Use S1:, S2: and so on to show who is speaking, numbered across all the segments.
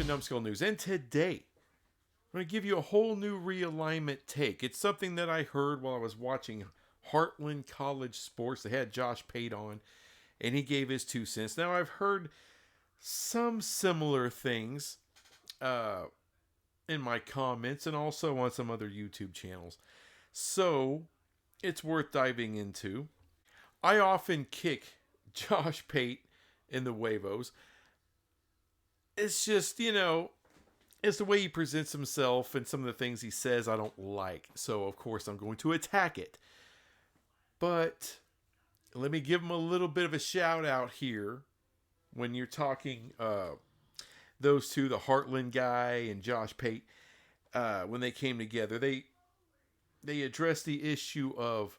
S1: Numbskull News. And today, I'm going to give you a whole new realignment take. It's something that I heard while I was watching Heartland College Sports. They had Josh Pate on, and he gave his 2 cents. Now, I've heard some similar things in my comments and also on some other YouTube channels. So, it's worth diving into. I often kick Josh Pate in the huevos. It's just, it's the way he presents himself and some of the things he says I don't like. So, of course, I'm going to attack it. But let me give him a little bit of a shout out here when you're talking those two, the Heartland guy and Josh Pate, when they came together. They addressed the issue of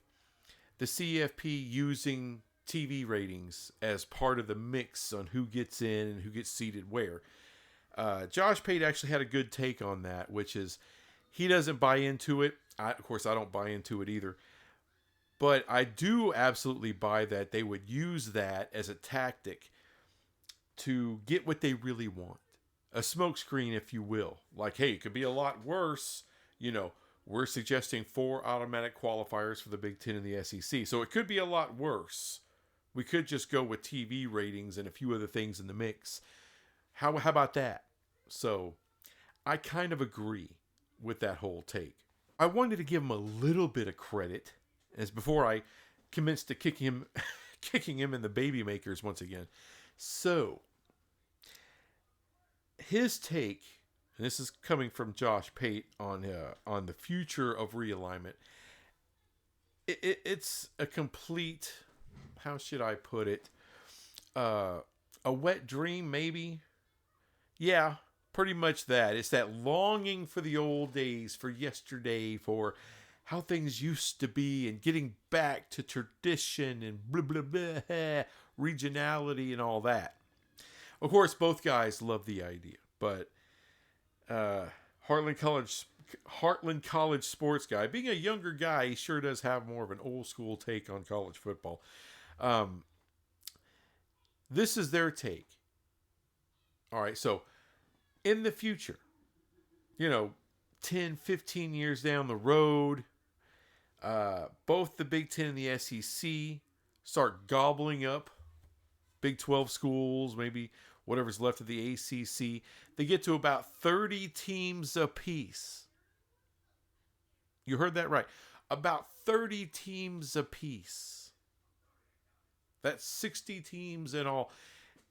S1: the CFP using TV ratings as part of the mix on who gets in and who gets seated where. Josh Pate actually had a good take on that, which is he doesn't buy into it. Of course, I don't buy into it either. But I do absolutely buy that they would use that as a tactic to get what they really want. A smokescreen, if you will. Like, hey, it could be a lot worse. We're suggesting 4 automatic qualifiers for the Big Ten and the SEC. So it could be a lot worse. We could just go with TV ratings and a few other things in the mix. How about that? So I kind of agree with that whole take. I wanted to give him a little bit of credit as before I commenced to kicking him in the baby makers once again. So his take, and this is coming from Josh Pate on the future of realignment. It's a complete, how should I put it? A wet dream, maybe. Yeah, pretty much that. It's that longing for the old days, for yesterday, for how things used to be, and getting back to tradition and blah, blah, blah, regionality and all that. Of course, both guys love the idea, but Heartland College sports guy, being a younger guy, he sure does have more of an old school take on college football. This is their take. All right, so in the future, 10, 15 years down the road, both the Big Ten and the SEC start gobbling up Big 12 schools, maybe whatever's left of the ACC. They get to about 30 teams apiece. You heard that right. About 30 teams apiece. That's 60 teams in all.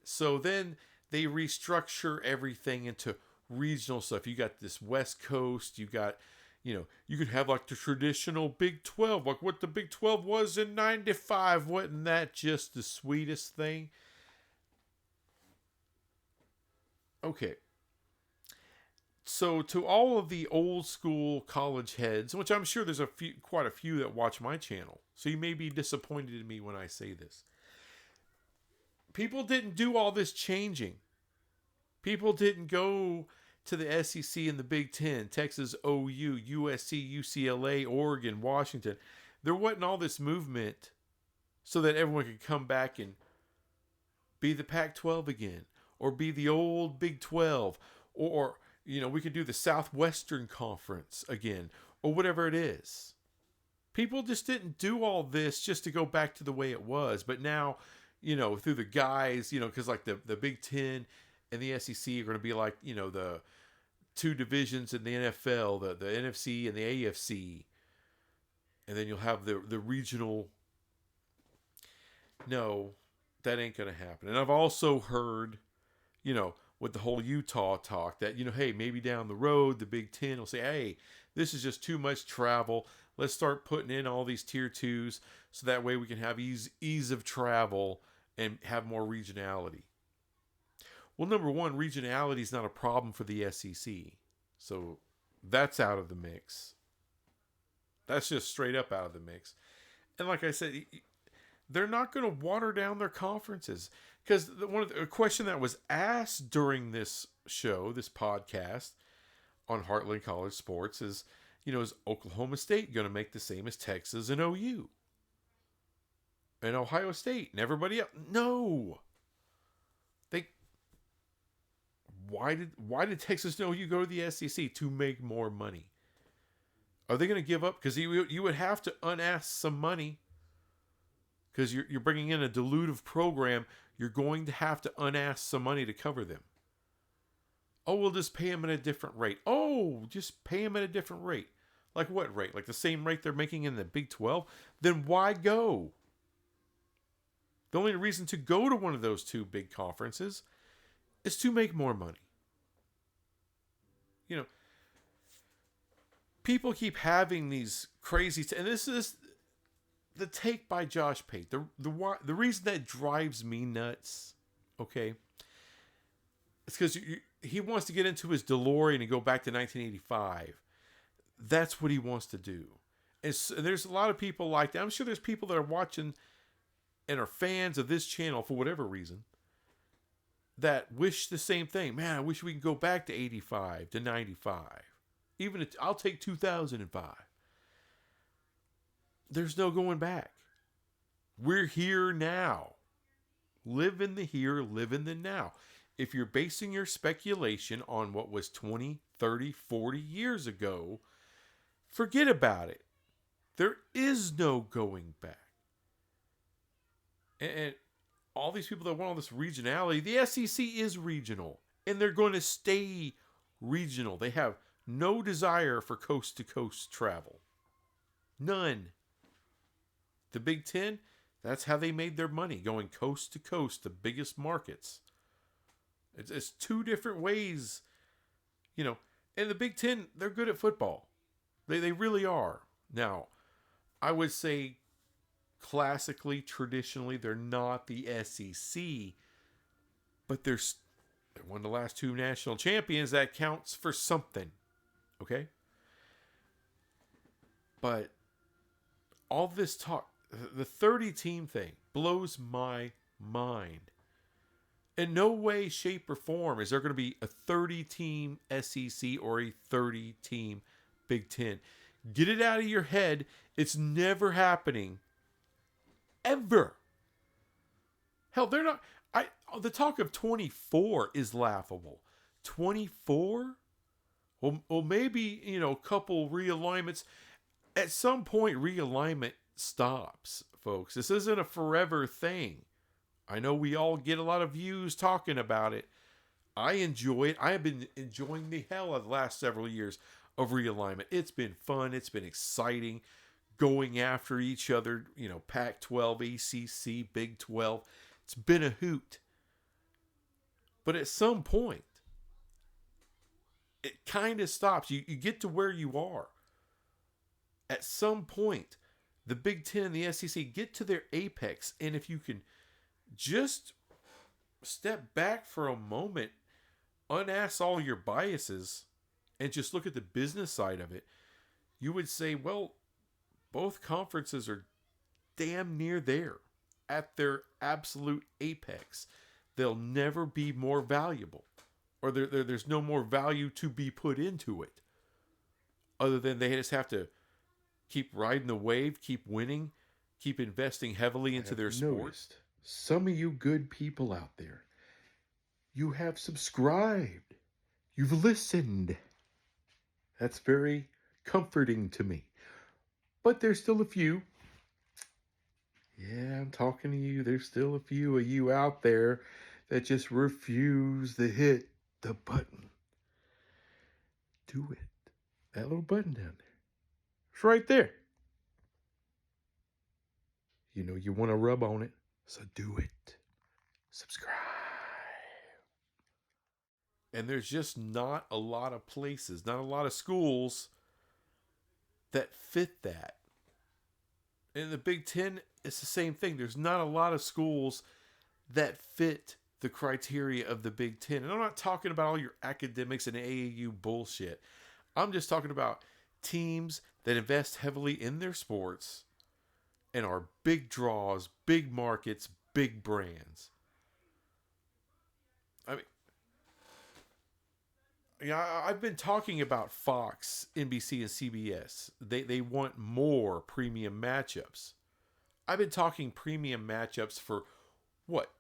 S1: So then they restructure everything into regional stuff. You got this West Coast. You got, you could have like the traditional Big 12, like what the Big 12 was in 95. Wasn't that just the sweetest thing? Okay. So to all of the old school college heads, which I'm sure there's quite a few that watch my channel, so you may be disappointed in me when I say this. People didn't do all this changing. People didn't go to the SEC and the Big Ten, Texas OU, USC, UCLA, Oregon, Washington. There wasn't all this movement so that everyone could come back and be the Pac-12 again, or be the old Big 12, or we could do the Southwestern Conference again, or whatever it is. People just didn't do all this just to go back to the way it was. But now, through the guys, because like the Big Ten and the SEC are going to be like, the 2 divisions in the NFL, the NFC and the AFC. And then you'll have the regional. No, that ain't going to happen. And I've also heard, with the whole Utah talk that, hey, maybe down the road, the Big Ten will say, hey, this is just too much travel. Let's start putting in all these tier 2s so that way we can have ease of travel and have more regionality. Well, number one, regionality is not a problem for the SEC. So that's out of the mix. That's just straight up out of the mix. And like I said, they're not going to water down their conferences. Because a question that was asked during this show, this podcast on Heartland College Sports is, is Oklahoma State going to make the same as Texas and OU? And Ohio State and everybody else? No. Why did Texas know you go to the SEC to make more money? Are they going to give up? Because you would have to unask some money because you're bringing in a dilutive program. You're going to have to unask some money to cover them. Oh, we'll just pay them at a different rate. Oh, just pay them at a different rate. Like what rate? Like the same rate they're making in the Big 12? Then why go? The only reason to go to one of those two big conferences is to make more money. You know, people keep having these crazy, and this is the take by Josh Pate. The reason that drives me nuts, okay, it's because he wants to get into his DeLorean and go back to 1985. That's what he wants to do. And there's a lot of people like that. I'm sure there's people that are watching and are fans of this channel for whatever reason that wish the same thing. Man, I wish we could go back to 85, to 95. Even I'll take 2005. There's no going back. We're here now. Live in the here, live in the now. If you're basing your speculation on what was 20, 30, 40 years ago, forget about it. There is no going back. And all these people that want all this regionality, the SEC is regional. And they're going to stay regional. They have no desire for coast-to-coast travel. None. The Big Ten, that's how they made their money, going coast to coast, the biggest markets. It's two different ways, you know. And the Big Ten, they're good at football. They really are. Now, I would say classically, traditionally, they're not the SEC, but they're one of the last two national champions. That counts for something, okay? But all this talk, the 30-team thing, blows my mind. In no way, shape, or form is there going to be a 30-team SEC or a 30-team Big Ten. Get it out of your head. It's never happening. Ever. Hell, they're not. The talk of 24 is laughable. 24? Well, maybe, a couple realignments. At some point, realignment stops, folks. This isn't a forever thing. I know we all get a lot of views talking about it. I enjoy it. I have been enjoying the hell of the last several years of realignment. It's been fun. It's been exciting. Going after each other, Pac-12, ACC, Big 12. It's been a hoot. But at some point, it kind of stops. You get to where you are. At some point, the Big Ten and the SEC get to their apex. And if you can just step back for a moment, unask all your biases, and just look at the business side of it, you would say, well, both conferences are damn near there at their absolute apex. They'll never be more valuable, or there's no more value to be put into it, other than they just have to keep riding the wave, keep winning, keep investing heavily into their sport. Some of you good people out there, you have subscribed. You've listened. That's very comforting to me. But there's still a few. Yeah, I'm talking to you. There's still a few of you out there that just refuse to hit the button. Do it. That little button down there. It's right there. You want to rub on it. So do it. Subscribe. And there's just not a lot of places, not a lot of schools that fit that. In the Big Ten, it's the same thing. There's not a lot of schools that fit the criteria of the Big Ten. And I'm not talking about all your academics and AAU bullshit. I'm just talking about teams that invest heavily in their sports and are big draws, big markets, big brands. I mean, I've been talking about Fox, NBC, and CBS. They want more premium matchups. I've been talking premium matchups for,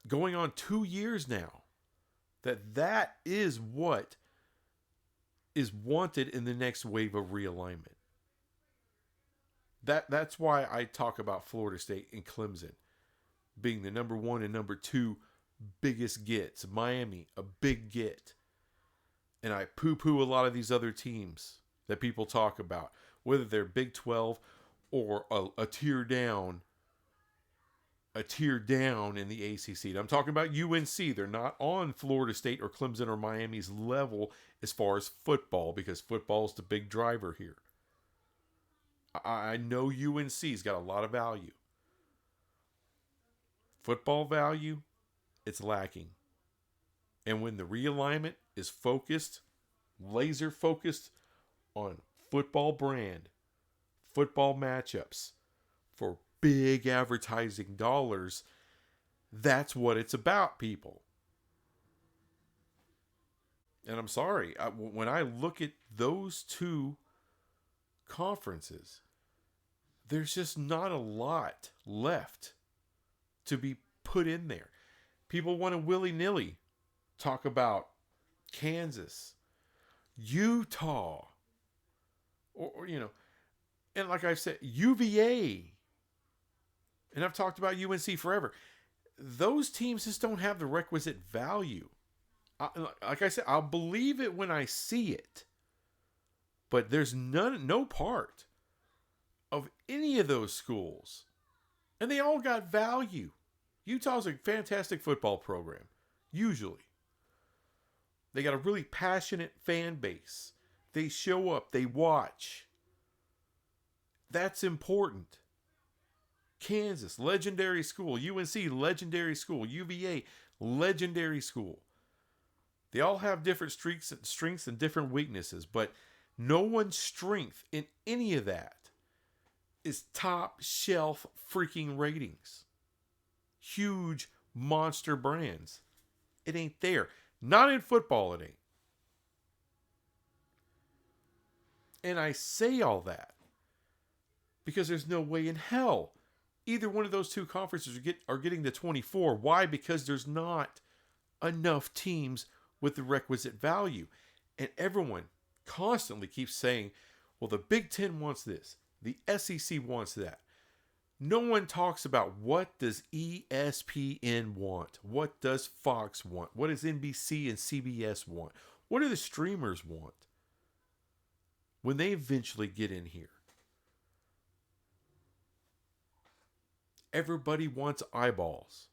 S1: going on 2 years now. That is what is wanted in the next wave of realignment. That's why I talk about Florida State and Clemson being the number one and number two biggest gets. Miami, a big get. And I poo-poo a lot of these other teams that people talk about, whether they're Big 12 or a tier down in the ACC. I'm talking about UNC. They're not on Florida State or Clemson or Miami's level as far as football, because football is the big driver here. I know UNC's got a lot of value. Football value, it's lacking. And when the realignment is focused, laser focused on football brand, football matchups for big advertising dollars, that's what it's about, people. And I'm sorry, when I look at those two conferences, there's just not a lot left to be put in there. People want to willy-nilly talk about Kansas, Utah, or and like I said, UVA. And I've talked about UNC forever. Those teams just don't have the requisite value. Like I said, I'll believe it when I see it. But there's no part of any of those schools. And they all got value. Utah's a fantastic football program, usually. They got a really passionate fan base. They show up, they watch. That's important. Kansas, legendary school. UNC, legendary school. UVA, legendary school. They all have different strengths and different weaknesses, but no one's strength in any of that is top shelf freaking ratings. Huge monster brands. It ain't there. Not in football, it ain't. And I say all that because there's no way in hell either one of those two conferences are getting to 24. Why? Because there's not enough teams with the requisite value. And everyone constantly keeps saying, well, the Big Ten wants this. The SEC wants that. No one talks about what does ESPN want? What does Fox want? What does NBC and CBS want? What do the streamers want when they eventually get in here? Everybody wants eyeballs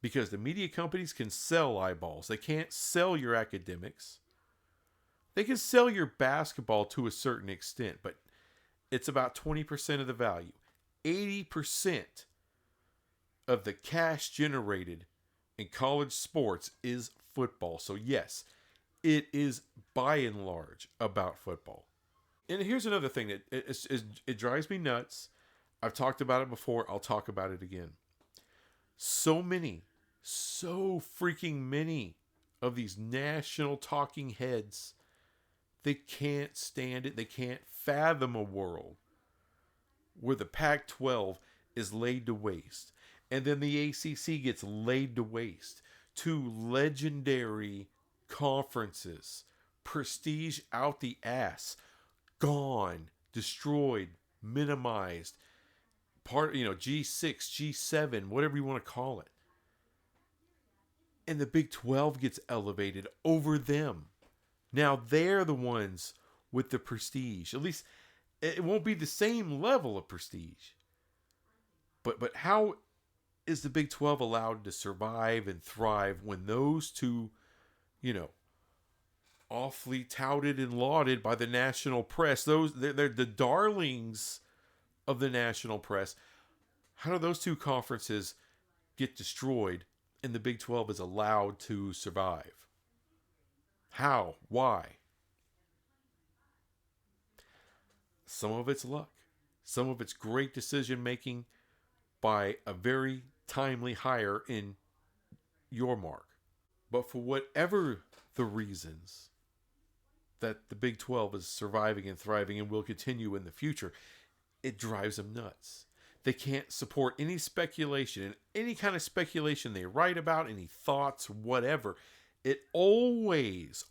S1: because the media companies can sell eyeballs. They can't sell your academics. They can sell your basketball to a certain extent, but it's about 20% of the value. 80% of the cash generated in college sports is football. So yes, it is by and large about football. And here's another thing that it drives me nuts. I've talked about it before. I'll talk about it again. So freaking many of these national talking heads, they can't stand it. They can't fathom a world where the Pac-12 is laid to waste. And then the ACC gets laid to waste. Two legendary conferences. Prestige out the ass. Gone. Destroyed. Minimized. G6, G7, whatever you want to call it. And the Big 12 gets elevated over them. Now they're the ones with the prestige. At least it won't be the same level of prestige. But how is the Big 12 allowed to survive and thrive when those two, awfully touted and lauded by the national press, they're the darlings of the national press, how do those two conferences get destroyed and the Big 12 is allowed to survive? How? Why? Some of it's luck. Some of it's great decision making by a very timely hire in your mark. But for whatever the reasons that the Big 12 is surviving and thriving and will continue in the future, it drives them nuts. They can't support any speculation, and any kind of speculation they write about, any thoughts, whatever, It always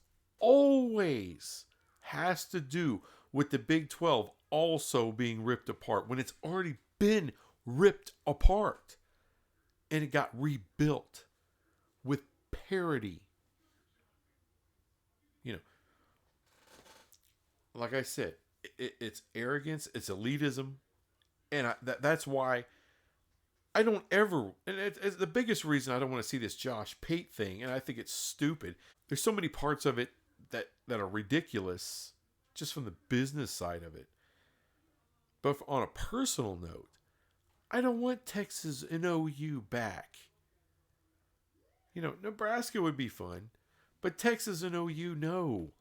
S1: has to do with the Big 12 also being ripped apart when it's already been ripped apart and it got rebuilt with parity. You know, like I said, it's arrogance, it's elitism, and that's why I don't ever, and it's the biggest reason I don't want to see this Josh Pate thing, and I think it's stupid. There's so many parts of it that are ridiculous just from the business side of it. But on a personal note, I don't want Texas and OU back. Nebraska would be fun, but Texas and OU, no.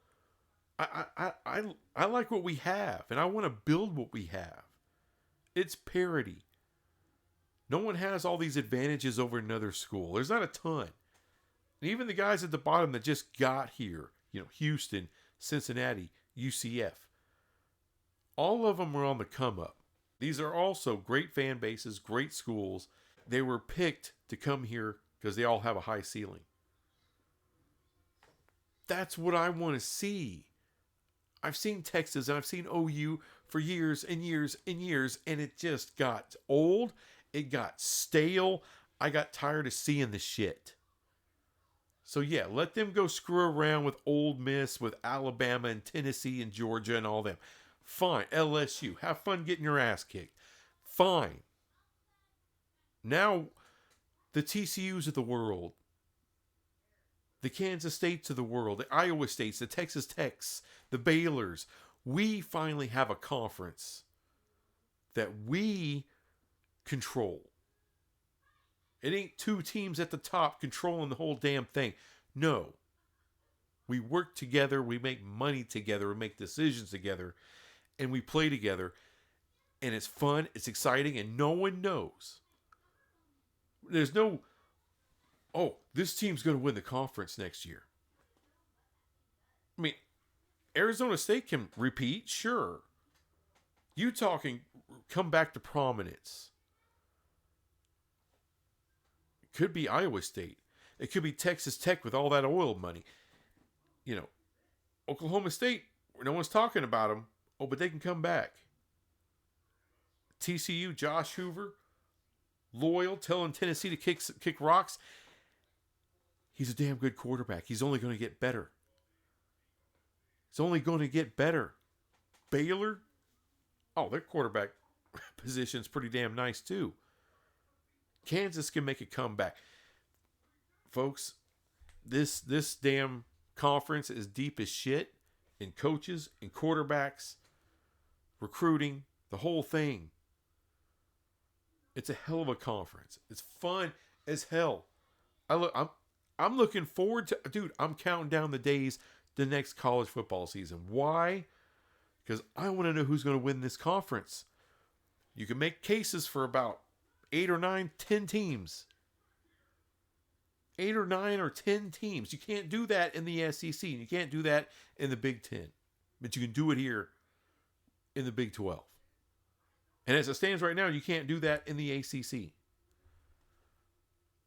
S1: I like what we have, and I want to build what we have. It's parity. No one has all these advantages over another school. There's not a ton. And even the guys at the bottom that just got here, Houston, Cincinnati, UCF, all of them were on the come up. These are also great fan bases, great schools. They were picked to come here because they all have a high ceiling. That's what I want to see. I've seen Texas and I've seen OU for years and years and years, and it just got old. It got stale. I got tired of seeing the shit. So yeah, let them go screw around with Ole Miss, with Alabama and Tennessee and Georgia and all them. Fine. LSU. Have fun getting your ass kicked. Fine. Now, the TCUs of the world, the Kansas States of the world, the Iowa States, the Texas Techs, the Baylors, we finally have a conference that we control. It ain't two teams at the top controlling the whole damn thing. No. We work together, we make money together, we make decisions together, and we play together. And it's fun, it's exciting, and no one knows. There's no, oh, this team's going to win the conference next year. I mean, Arizona State can repeat, sure. Utah can come back to prominence. It could be Iowa State. It could be Texas Tech with all that oil money. Oklahoma State, no one's talking about them. Oh, but they can come back. TCU, Josh Hoover, loyal, telling Tennessee to kick rocks. He's a damn good quarterback. He's only going to get better. He's only going to get better. Baylor, oh, their quarterback position's pretty damn nice too. Kansas can make a comeback. Folks, this damn conference is deep as shit in coaches, in quarterbacks, recruiting, the whole thing. It's a hell of a conference. It's fun as hell. I'm looking forward to, dude, I'm counting down the days the next college football season. Why? Because I want to know who's going to win this conference. You can make cases for about 8 or 9, 10 teams. 8 or 9 or 10 teams. You can't do that in the SEC. And you can't do that in the Big 10. But you can do it here in the Big 12. And as it stands right now, you can't do that in the ACC.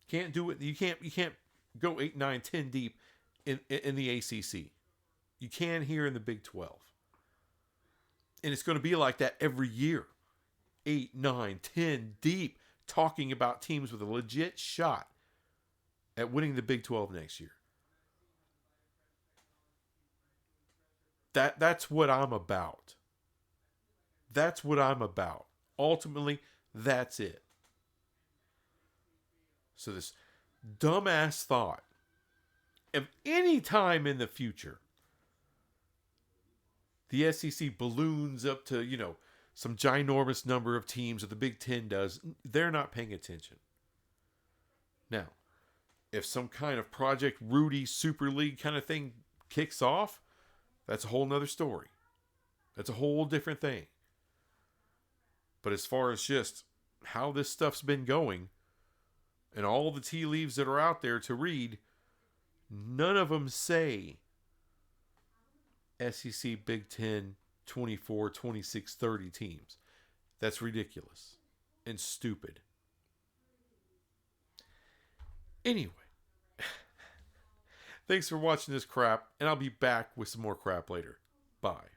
S1: Can't do it. You can't go 8, 9, 10 deep in the ACC. You can here in the Big 12. And it's going to be like that every year. 8, 9, 10 deep, talking about teams with a legit shot at winning the Big 12 next year. That's what I'm about. That's what I'm about. Ultimately, that's it. So this dumbass thought, if any time in the future the SEC balloons up to, some ginormous number of teams that the Big Ten does, they're not paying attention. Now, if some kind of Project Rudy Super League kind of thing kicks off, that's a whole nother story. That's a whole different thing. But as far as just how this stuff's been going and all the tea leaves that are out there to read, none of them say SEC Big Ten 24, 26, 30 teams. That's ridiculous and stupid. Anyway, Thanks for watching this crap, and I'll be back with some more crap later. Bye.